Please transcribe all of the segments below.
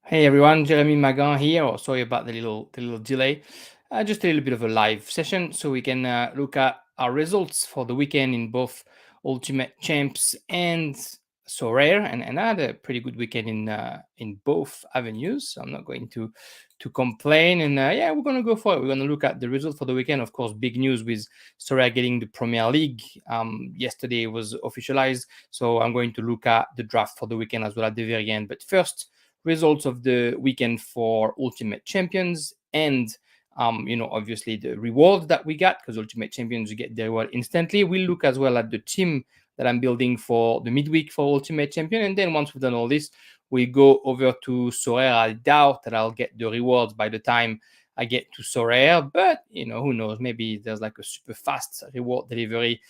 Hey everyone, Jeremy Magan here. Oh, sorry about the little delay. Just a little bit of a live session so we can look at our results for the weekend in both Ultimate Champs and Sorare, and I had a pretty good weekend in both avenues. So I'm not going to complain. And yeah, we're gonna go for it. We're gonna look at the result for the weekend. Of course, big news with Sorare getting the Premier League. Yesterday was officialized, so I'm going to look at the draft for the weekend as well at the very end. But first, results of the weekend for Ultimate Champions and obviously the rewards that we got, because Ultimate Champions you get the reward instantly. We'll look as well at the team that I'm building for the midweek for Ultimate Champion, and then once we've done all this, we go over to Sorare. I doubt that I'll get the rewards by the time I get to Sorare, but who knows? Maybe there's like a super fast reward delivery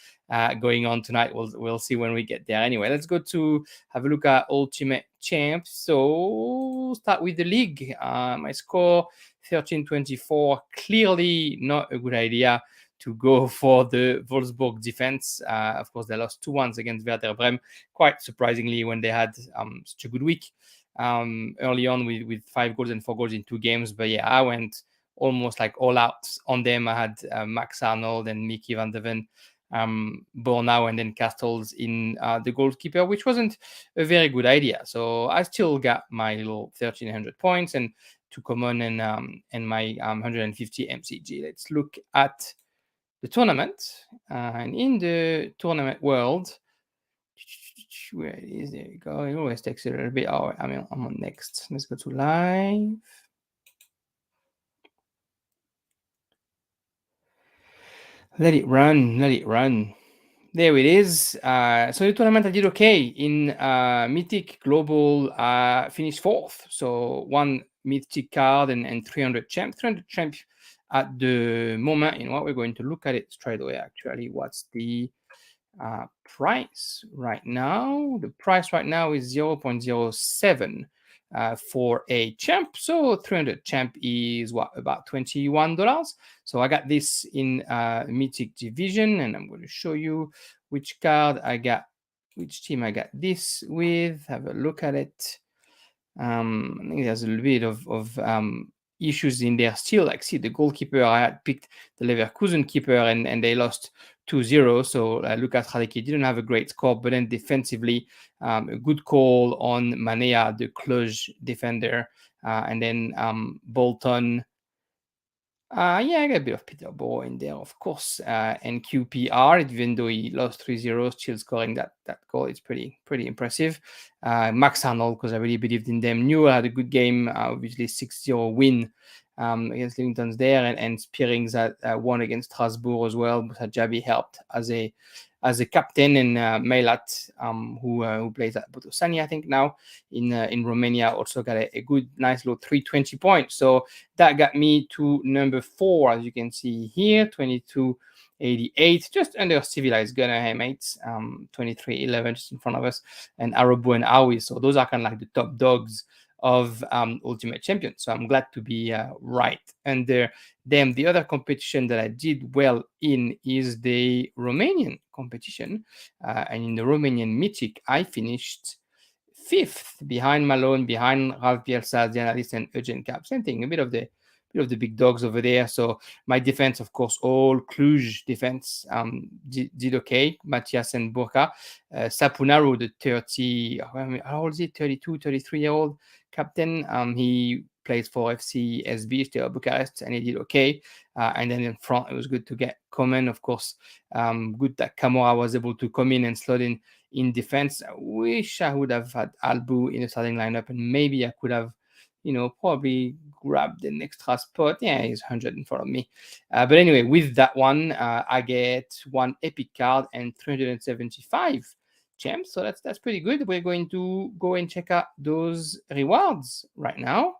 going on tonight. We'll see when we get there. Anyway, let's go to have a look at Ultimate Champs. So start with the league. My score 13-24. Clearly not a good idea to go for the Wolfsburg defense. Of course, they lost 2-1 against Werder Bremen, quite surprisingly when they had such a good week early on with 5 goals and 4 goals in 2 games. But yeah, I went almost like all out on them. I had Max Arnold and Mickey van de Ven, Bornau, and then Castles in the goalkeeper, which wasn't a very good idea. So I still got my little 1300 points and 2 common and my 150 MCG. Let's look at the tournament. And in the tournament world, where is there? You go. It always takes a little bit. Oh, I'm on next. Let's go to live. Let it run. Let it run. There it is. So the tournament I did okay in Mythic Global. Finished 4th. So 1 Mythic card and 300 champ. 300 champ at the moment. In what we're going to look at it straight away. Actually, what's the price right now? The price right now is 0.07 for a champ. So 300 champ is what, about $21. So I got this in Mythic Division, and I'm going to show you which card I got, which team I got this with. Have a look at it. I think there's a little bit of issues in there still. Like, see, the goalkeeper, I had picked the Leverkusen keeper, and they lost 2-0. So Lucas Radeke didn't have a great score, but then defensively, a good call on Manea, the Cluj defender, and then Bolton. Yeah, I got a bit of Peter Bow in there, of course, and QPR, even though he lost 3-0, still scoring that goal. It's pretty impressive. Max Arnold, because I really believed in them. Newell had a good game, obviously 6-0 win against Livington's there, and Spearings had won against Strasbourg as well. But Jabi helped as a captain, and Meilat, who plays at Botosani, I think now in Romania, also got a good, nice little 320 points. So that got me to number 4, as you can see here, 2288, just under Civilized Gunner, hey mates, 2311 just in front of us, and Arabu and Awi. So those are kind of like the top dogs of Ultimate Champion. So I'm glad to be right under them. The other competition that I did well in is the Romanian competition. And in the Romanian Mythic, I finished 5th behind Malone, behind Ralph Bielsa, the analyst, and Eugen Cap. Same thing, a bit of the big dogs over there. So my defense, of course, all Cluj defense did okay. Matias and Burka. Sapunaru, the 30, how old is he? 32, 33-year-old captain. He plays for FC SB, Steaua Bucharest, and he did okay. And then in front, it was good to get Coman, of course. Good that Camora was able to come in and slot in defense. I wish I would have had Albu in the starting lineup, and maybe I could have, probably grabbed an extra spot. Yeah, he's 100 in front of me. But anyway, with that one, I get 1 epic card and 375 gems. So that's pretty good. We're going to go and check out those rewards right now.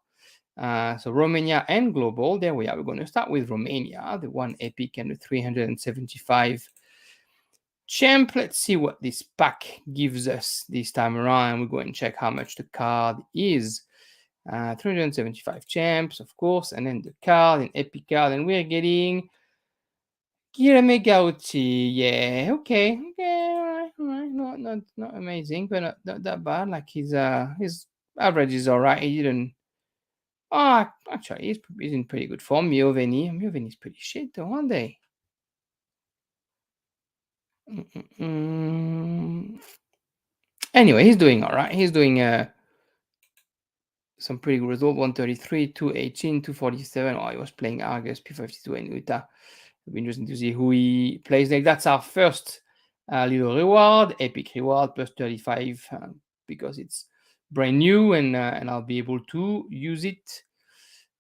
So Romania and Global, there we are. We're going to start with Romania, the 1 epic and the 375 champ. Let's see what this pack gives us this time around. We'll go and check how much the card is. 375 champs, of course, and then the card, an epic card, and we're getting Guilherme Gauti. Yeah, okay, all right. Not amazing, but not that bad. Like his average is all right. He didn't Actually, he's in pretty good form. Mioveni's pretty shit, though, aren't they? Mm. Anyway, he's doing all right. He's doing some pretty good result. 133, 218, 247. Oh, he was playing Argus, P52, and Utah. It'll be interesting to see who he plays next. That's our first little reward, epic reward, plus 35, because it's brand new, and I'll be able to use it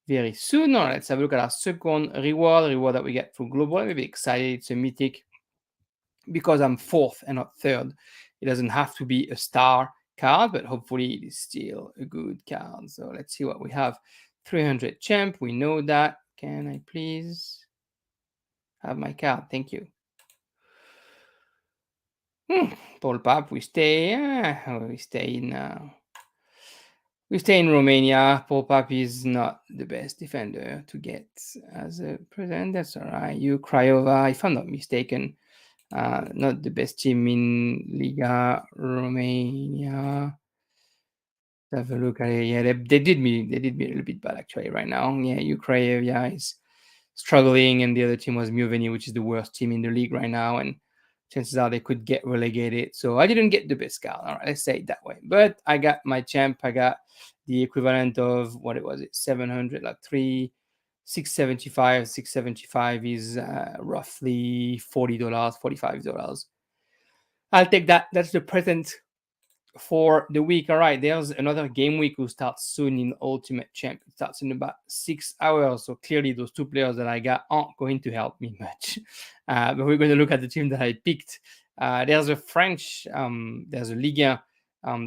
very soon. All right, let's have a look at our second reward that we get for global. I'm maybe excited. It's a mythic because I'm fourth and not third. It doesn't have to be a star card, but hopefully it is still a good card. So let's see what we have. 300 champ, we know that. Can I please have my card? Thank you. Paul Pap, we stay in Romania. Paul Pap is not the best defender to get as a present. That's all right. You Craiova, if I'm not mistaken, not the best team in Liga Romania. Have a look at it. Yeah, they did me a little bit bad actually right now. Yeah, Ukraine, yeah, is struggling, and the other team was Muveni, which is the worst team in the league right now, and chances are they could get relegated. So I didn't get the best card. All right, let's say it that way. But I got my champ. I got the equivalent of what it was, 700, like 675 is roughly $40, $45. I'll take that. That's the present for the week. All right, there's another game week who starts soon in Ultimate Champ. It starts in about 6 hours. So clearly, those two players that I got aren't going to help me much. But we're going to look at the team that I picked. There's a French, there's a Liga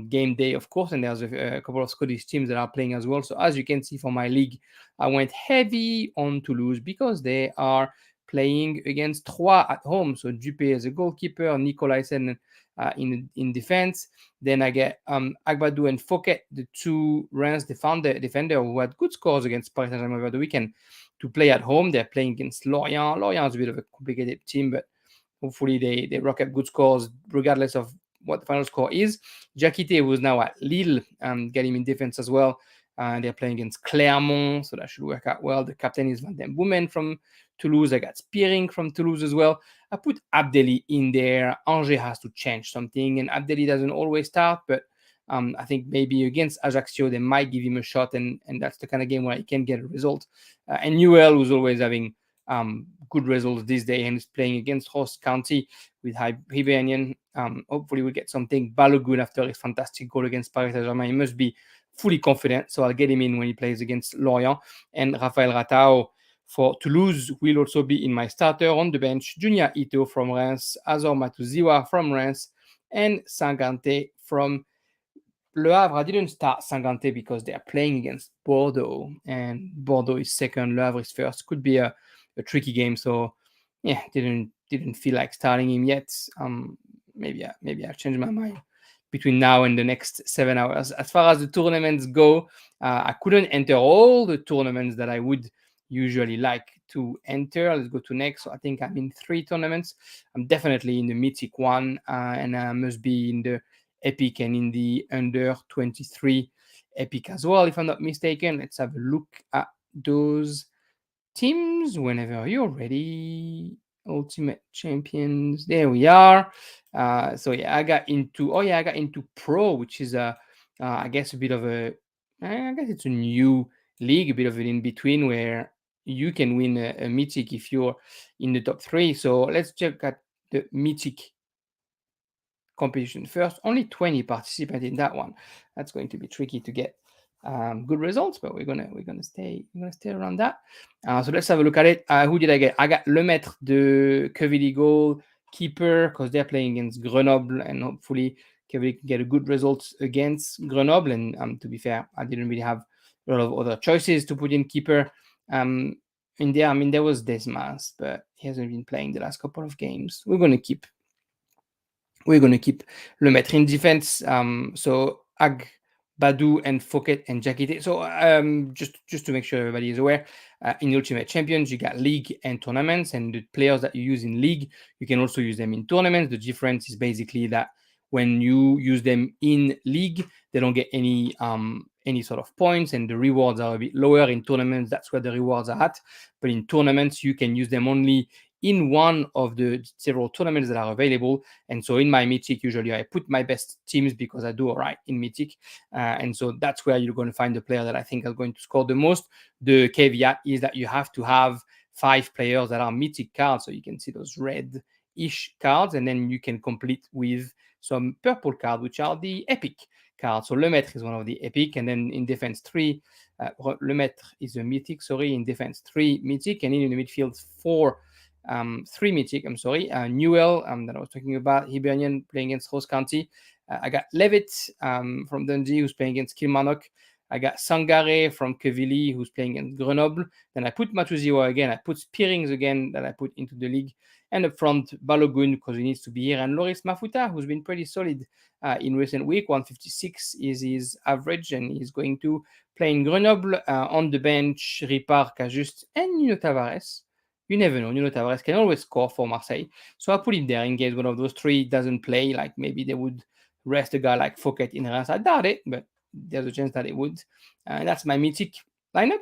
game day, of course, and there's a couple of Scottish teams that are playing as well. So as you can see for my league, I went heavy on Toulouse because they are playing against Troyes at home. So Dupé as a goalkeeper, Nicolaisen in defense. Then I get Agbadou and Fouquet, the two Reims defender who had good scores against Paris Saint-Germain over the weekend, to play at home. They're playing against Lorient. Lorient is a bit of a complicated team, but hopefully they rock up good scores regardless of what the final score is. Jacquite, who's now at Lille, get him in defense as well. They're playing against Clermont, so that should work out well. The captain is Van den Boomen from Toulouse. I got Spearing from Toulouse as well. I put Abdelli in there. Angers has to change something, and Abdelli doesn't always start, but I think maybe against Ajaccio, they might give him a shot, and that's the kind of game where he can get a result. And UL, who's always having good results this day and is playing against Ross County with Hibernian. Hopefully, we get something. Balogun, after his fantastic goal against Paris Saint-Germain, he must be fully confident, so I'll get him in when he plays against Lorient. And Rafael Ratao for Toulouse will also be in my starter. On the bench, Junya Ito from Reims, Azor Matuziwa from Reims, and Sangante from Le Havre. I didn't start Sangante because they are playing against Bordeaux, and Bordeaux is second, Le Havre is first. Could be a tricky game, so yeah, didn't feel like starting him yet. Maybe I'll change my mind between now and the next 7 hours. As far as the tournaments go, I couldn't enter all the tournaments that I would usually like to enter. Let's go to next. So I think I'm in 3 tournaments. I'm definitely in the Mythic one, and I must be in the Epic and in the under 23 Epic as well, if I'm not mistaken. Let's have a look at those teams whenever you're ready. Ultimate Champions. There we are. So yeah, I got into Pro, which is I guess a bit of a, I guess it's a new league, a bit of an in between where you can win a mythic if you're in the top 3. So let's check at the mythic competition first. Only 20 participants in that one. That's going to be tricky to get good results, but we're gonna stay around that. So let's have a look at it. Who did I get? I got Lemaitre, the Quevilly goal keeper, because they're playing against Grenoble, and hopefully Quevilly can get a good result against Grenoble. And to be fair, I didn't really have a lot of other choices to put in keeper. In there, I mean, there was Desmas, but he hasn't been playing the last couple of games. We're gonna keep Lemaitre in defense. So Ag, Badou, and Fouquet and Jacquite. So just to make sure everybody is aware, in Ultimate Champions, you got league and tournaments, and the players that you use in league, you can also use them in tournaments. The difference is basically that when you use them in league, they don't get any any sort of points, and the rewards are a bit lower in tournaments. That's where the rewards are at. But in tournaments, you can use them only in one of the several tournaments that are available. And so in my Mythic, usually I put my best teams because I do all right in Mythic. And so that's where you're going to find the player that I think are going to score the most. The caveat is that you have to have 5 players that are Mythic cards. So you can see those red-ish cards, and then you can complete with some purple cards, which are the epic cards. So Le Maître is one of the epic, and then in defense 3, Le Maître is a Mythic, sorry, in defense 3 Mythic, and in the midfield 3 Mythic, I'm sorry. Newell, that I was talking about, Hibernian playing against Rose County. I got Levitt from Dundee, who's playing against Kilmarnock. I got Sangare from Quevilly, who's playing against Grenoble. Then I put Matuziwa again. I put Spearings again that I put into the league. And up front, Balogun, because he needs to be here. And Loris Mafuta, who's been pretty solid in recent week. 156 is his average, and he's going to play in Grenoble. On the bench, Ripard, Cajuste, and Nuno Tavares. You never know. Nuno Tavares can always score for Marseille. So I put him there in case one of those 3 doesn't play. Like maybe they would rest a guy like Fouquet in Reims. I doubt it, but there's a chance that it would. That's my Mythic lineup.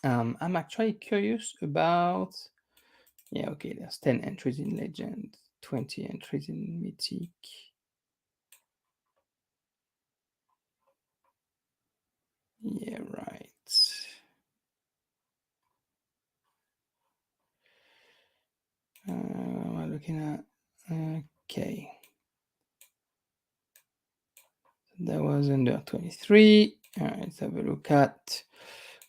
I'm actually curious about... Yeah, okay, there's 10 entries in Legend, 20 entries in Mythic. Yeah, right. What am I looking at? Okay. That was under 23. All right, let's have a look at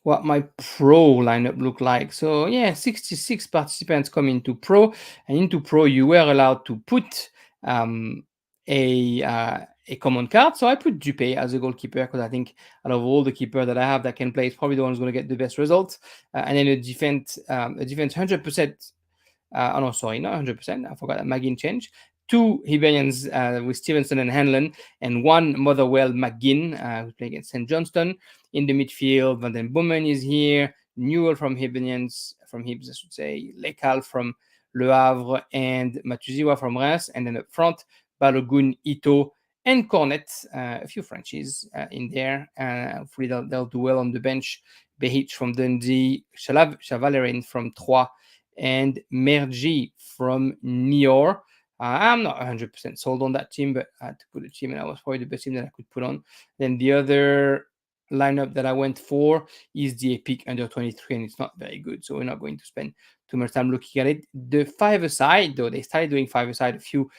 what my pro lineup looked like. So yeah, 66 participants come into pro, and into pro you were allowed to put a common card. So I put Dupé as a goalkeeper because I think out of all the keepers that I have that can play, it's probably the one who's going to get the best results. And then a defense 100%. Oh no, sorry, not 100%. I forgot that McGinn changed. 2 Hibernians with Stevenson and Hanlon, and 1 Motherwell McGinn, who's playing against St. Johnston. In the midfield, Van den Boomen is here. Newell from Hibernians, from Hibs, I should say. Lecal from Le Havre, and Matuziwa from Reims. And then up front, Balogun, Ito, and Cornet. A few Frenchies in there. Hopefully they'll do well on the bench. Behich from Dundee, Chavalerin from Troyes, and Mergi from Niort. I'm not 100% sold on that team, but I had to put a team, and that was probably the best team that I could put on. Then the other lineup that I went for is the Epic under 23, and it's not very good, so we're not going to spend too much time looking at it. The 5-a-side, though, they started doing 5-a-side a few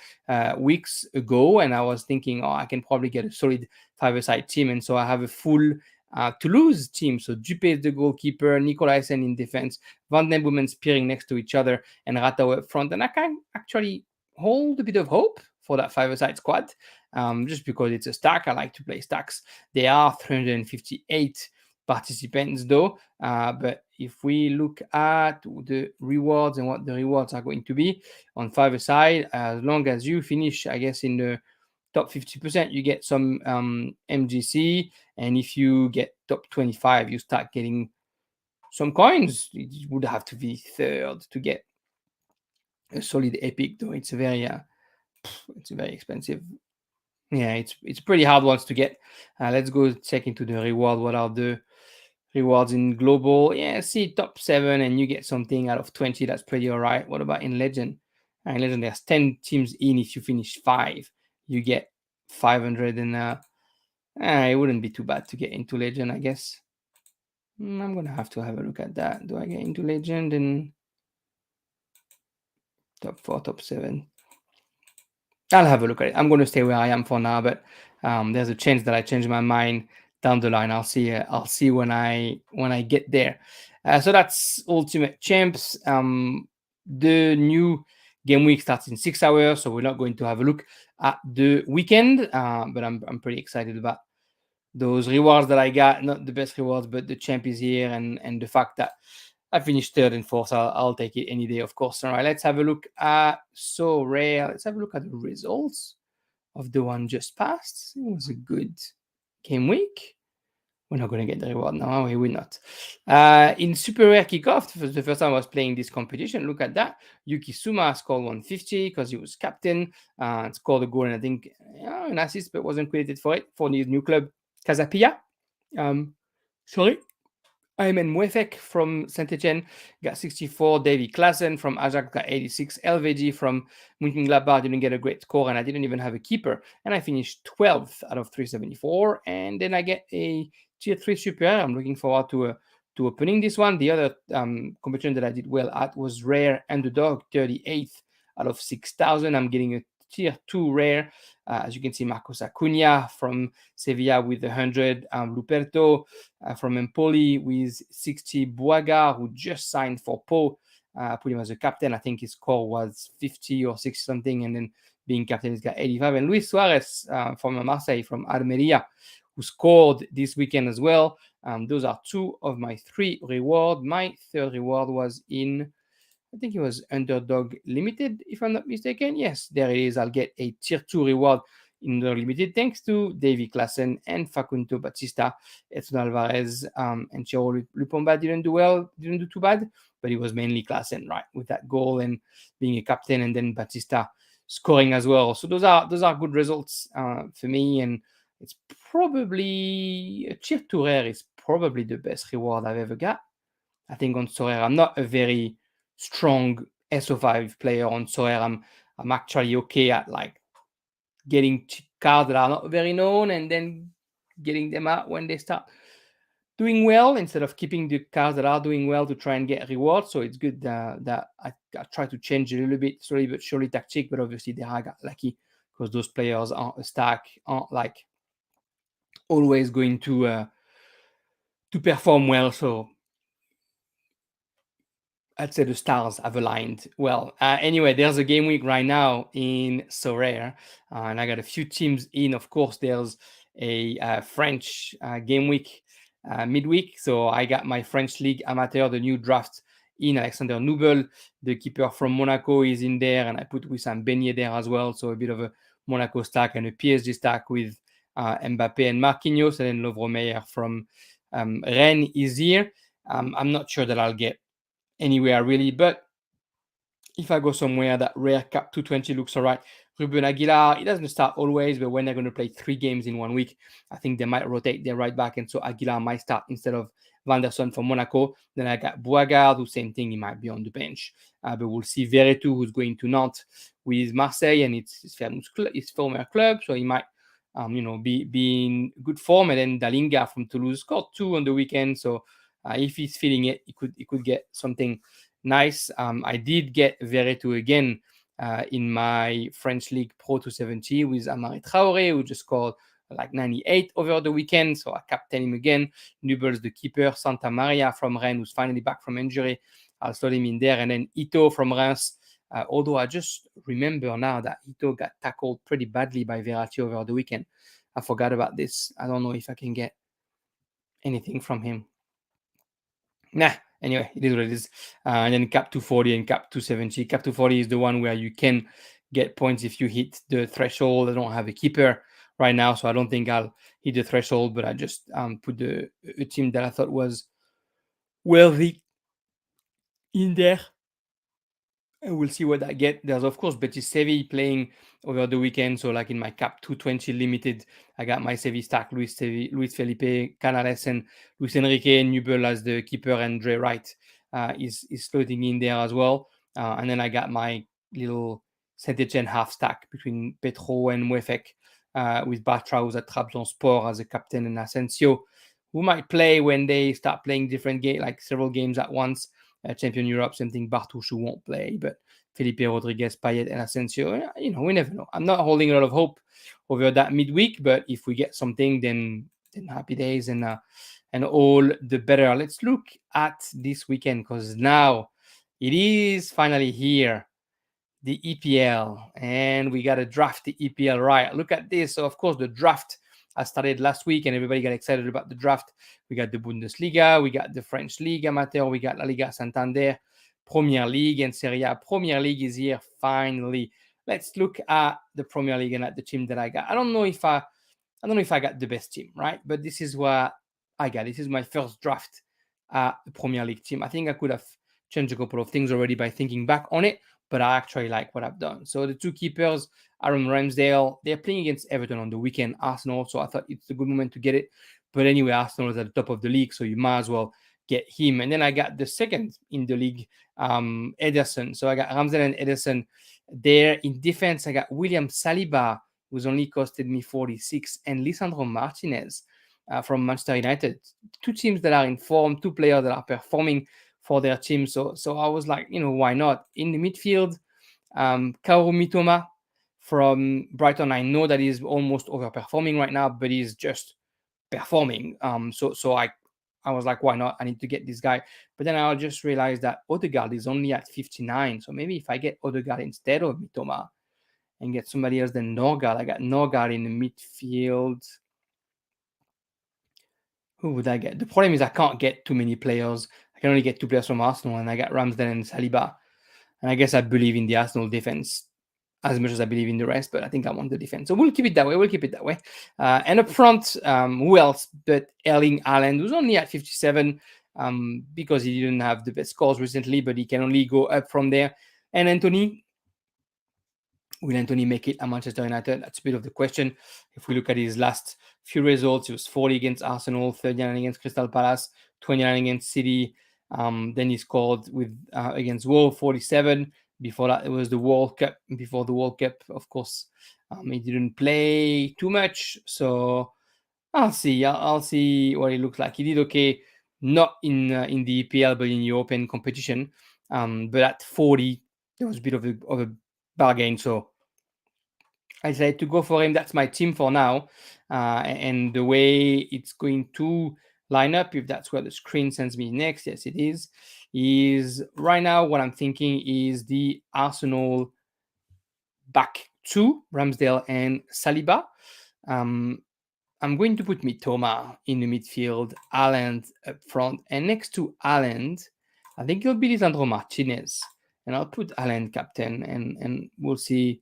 weeks ago, and I was thinking, I can probably get a solid 5-a-side team, and so I have a full Toulouse team. So Dupé is the goalkeeper, Nicolaisen in defense, Van den Boomen spearing next to each other, and Ratau up front. And I can actually hold a bit of hope for that 5-a-side squad, just because it's a stack. I like to play stacks. There are 358 participants, though. But if we look at the rewards and what the rewards are going to be on 5-a-side, as long as you finish, I guess, in the top 50%, you get some MGC, and if you get top 25, you start getting some coins. It would have to be third to get a solid epic, though. It's very expensive. Yeah, it's pretty hard ones to get. Let's go check into the reward. What are the rewards in global? Yeah, see, top 7, and you get something out of 20. That's pretty all right. What about in legend? In legend, there's 10 teams in. If you finish 5, you get 500, and it wouldn't be too bad to get into legend, I guess. I'm gonna have to have a look at that. Do I get into legend and top 4, top 7? I'll have a look at it. I'm going to stay where I am for now, but there's a chance that I change my mind down the line. I'll see when I get there. So that's Ultimate Champs. The new game week starts in 6 hours, so we're not going to have a look at the weekend, but I'm pretty excited about those rewards that I got. Not the best rewards, but the champ is here, and the fact that I finished 3rd and 4th. I'll take it any day, of course. All right, let's have a look at Sorare. Let's have a look at the results of the one just passed. It was a good game week. We're not going to get the reward now, are we? We're not. In Super Rare Kickoff, the first time I was playing this competition, look at that. Yuki Suma scored 150 because he was captain and scored a goal, and I think an assist, but wasn't credited for it for his new club. Casapia. Um, sorry. Ayman Mouefek from Saint-Etienne got 64. Davy Klaassen from Ajax got 86. LVG from Mönchengladbach didn't get a great score, and I didn't even have a keeper. And I finished 12th out of 374. And then I get a tier 3 super. I'm looking forward to opening this one. The other competition that I did well at was Rare Underdog, 38th out of 6,000. I'm getting a tier 2 rare. As you can see, Marcos Acuna from Sevilla with 100. Luperto from Empoli with 60. Buaga, who just signed for Po, put him as a captain. I think his score was 50 or 60 something, and then being captain, he's got 85. And Luis Suarez from Marseille, from Almeria, who scored this weekend as well. Those are two of my three rewards. My third reward was in, I think it was Underdog Limited, if I'm not mistaken. Yes, there it is. I'll get a tier 2 reward in the limited thanks to Davy Klaassen and Facundo Batista. Edson Alvarez and Chiro Lupomba didn't do well, didn't do too bad, but it was mainly Klaassen, right, with that goal and being a captain, and then Batista scoring as well. So those are good results for me, and it's probably a tier 2 rare is probably the best reward I've ever got. I think on Sorare, I'm not a very strong SO5 player on Sorare. I'm actually okay at like getting cards that are not very known and then getting them out when they start doing well, instead of keeping the cards that are doing well to try and get rewards. So it's good that I try to change a little bit, slowly but surely, tactic. But obviously, there I got lucky because those players aren't a stack, aren't like always going to perform well. So I'd say the stars have aligned well. Anyway, there's a game week right now in Sorare, and I got a few teams in. Of course, there's a French game week midweek. So I got my French League Amateur, the new draft in. Alexander Nubel, the keeper from Monaco, is in there, and I put Wissam Beignet there as well. So a bit of a Monaco stack and a PSG stack with Mbappe and Marquinhos, and then Lovro Meyer from Rennes is here. I'm not sure that I'll get anywhere really, but if I go somewhere, that rare cap 220 looks all right. Ruben Aguilar, he doesn't start always, but when they're going to play 3 games in 1 week, I think they might rotate their right back, and so Aguilar might start instead of Vanderson from Monaco. Then I got Boisgard, who same thing, he might be on the bench. But we'll see Veretout, who's going to Nantes with Marseille, and it's his former club, so he might be in good form. And then Dalinga from Toulouse scored 2 on the weekend, so if he's feeling it, he could get something nice. I did get Veretout again in my French League Pro 270 with Amari Traoré, who just scored like 98 over the weekend. So I captain him again. Nubels, the keeper. Santa Maria from Rennes, who's finally back from injury. I'll slot him in there. And then Ito from Reims. Although I just remember now that Ito got tackled pretty badly by Verratti over the weekend. I forgot about this. I don't know if I can get anything from him. Nah, anyway, it is what it is. And then cap 240 and cap 270. Cap 240 is the one where you can get points if you hit the threshold. I don't have a keeper right now, so I don't think I'll hit the threshold, but I just put a team that I thought was worthy in there. And we'll see what I get. There's, of course, Betis Sevilla playing over the weekend. So, like in my cap 220 limited, I got my Sevilla stack, Luis Felipe, Canales, and Luis Enrique, Nubel as the keeper, and Dre Wright is floating in there as well. And then I got my little Saint-Etienne half stack between Petro and Mouefek with Bartra, who's at Trabzonspor as a captain, and Asensio, who might play when they start playing different games, like several games at once. Champion Europe, same thing. Bartush, who won't play, but Felipe Rodriguez, Payet, and Asensio. We never know. I'm not holding a lot of hope over that midweek, but if we get something, then happy days and all the better. Let's look at this weekend, because now it is finally here, the EPL, and we got to draft the EPL right. Look at this. So, of course, the draft I started last week, and everybody got excited about the draft. We got the Bundesliga, we got the French League Amateur, we got La Liga Santander, Premier League, and Serie A. Premier League is here finally. Let's look at the Premier League and at the team that I got. I don't know if I got the best team, right? But this is what I got. This is my first draft at the Premier League team. I think I could have changed a couple of things already by thinking back on it, but I actually like what I've done. So the 2 keepers Aaron Ramsdale. They're playing against Everton on the weekend, Arsenal, so I thought it's a good moment to get it. But anyway, Arsenal is at the top of the league, so you might as well get him. And then I got the second in the league, Ederson. So I got Ramsdale and Ederson there. In defense, I got William Saliba, who's only costed me 46, and Lisandro Martinez from Manchester United. Two teams that are in form, two players that are performing for their team. So I was like, why not? In the midfield, Kaoru Mitoma from Brighton. I know that he's almost overperforming right now, but he's just performing. So I was like, why not? I need to get this guy. But then I just realized that Odegaard is only at 59. So maybe if I get Odegaard instead of Mitoma and get somebody else than Norgard, I got Norgard in the midfield. Who would I get? The problem is I can't get too many players. I can only get two players from Arsenal, and I got Ramsdale and Saliba. And I guess I believe in the Arsenal defense as much as I believe in the rest, but I think I want the defense. So we'll keep it that way. And up front, who else but Erling Haaland, who's only at 57 because he didn't have the best scores recently, but he can only go up from there. And will Anthony make it at Manchester United? That's a bit of the question. If we look at his last few results, he was 40 against Arsenal, 39 against Crystal Palace, 29 against City. Then he scored with against Wolves, 47. Before that, it was the World Cup. Before the World Cup, of course, he didn't play too much. So I'll see. I'll see what he looks like. He did okay, not in the EPL, but in European competition. But at 40, there was a bit of a bargain. So I decided to go for him. That's my team for now. And the way it's going to line up, if that's where the screen sends me next, yes, it is right now what I'm thinking is the Arsenal back two, Ramsdale and Saliba. I'm going to put Mitoma in the midfield, Haaland up front, and next to Haaland, I think it'll be Lisandro Martinez. And I'll put Haaland captain, and we'll see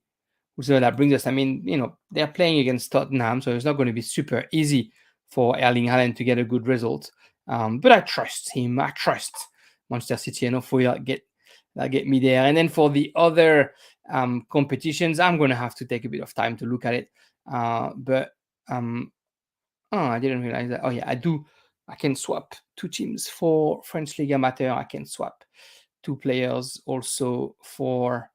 where that brings us. I mean, they're playing against Tottenham, so it's not going to be super easy for Erling Haaland to get a good result. But I trust him. I trust Manchester City, and hopefully that'll get me there. And then for the other competitions, I'm going to have to take a bit of time to look at it. I didn't realize that. Oh yeah, I do. I can swap two teams for French Ligue Amateur. I can swap two players also for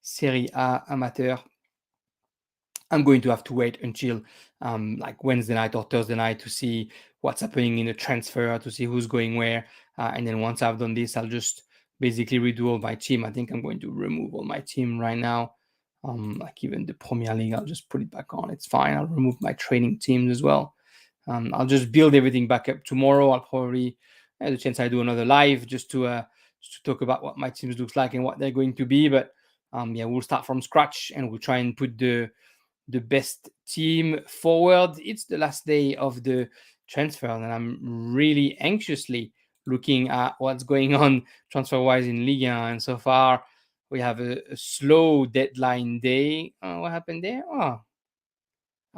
Serie A Amateur. I'm going to have to wait until like Wednesday night or Thursday night to see what's happening in the transfer, to see who's going where. And then once I've done this, I'll just basically redo all my team. I think I'm going to remove all my team right now. Like even the Premier League, I'll just put it back on. It's fine. I'll remove my training teams as well. I'll just build everything back up tomorrow. I'll probably have the chance I do another live just to talk about what my teams looks like and what they're going to be. But yeah, we'll start from scratch and we'll try and put the best team forward. It's the last day of the transfer, and I'm really anxiously looking at what's going on transfer-wise in Ligue 1. And so far, we have a slow deadline day. What happened there?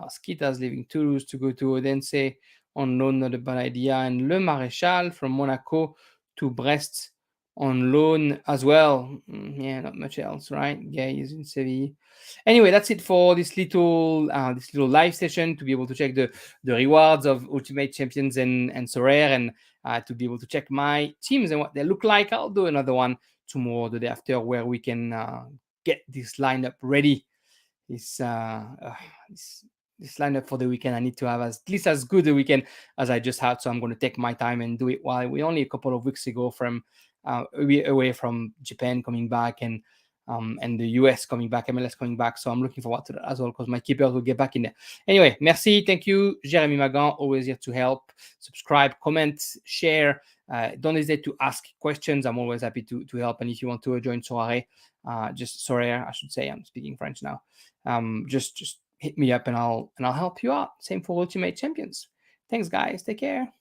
Skita's leaving Toulouse to go to Odense on loan, not a bad idea. And Le Maréchal from Monaco to Brest on loan as well. Yeah, not much else, right? Yeah, he's in Seville. Anyway, that's it for this little live session to be able to check the rewards of Ultimate Champions and Sorare, and to be able to check my teams and what they look like. I'll do another one tomorrow, the day after, where we can get this lineup ready. This lineup for the weekend. I need to have at least as good a weekend as I just had. So I'm going to take my time and do it while we're only a couple of weeks ago from away from Japan coming back and the US coming back, MLS coming back. So I'm looking forward to that as well because my keepers will get back in there. Anyway, merci. Thank you. Jeremy Magan, always here to help. Subscribe, comment, share. Don't hesitate to ask questions. I'm always happy to help. And if you want to join Sorare, Sorare, I should say, I'm speaking French now. Just hit me up and I'll help you out. Same for Ultimate Champions. Thanks, guys. Take care.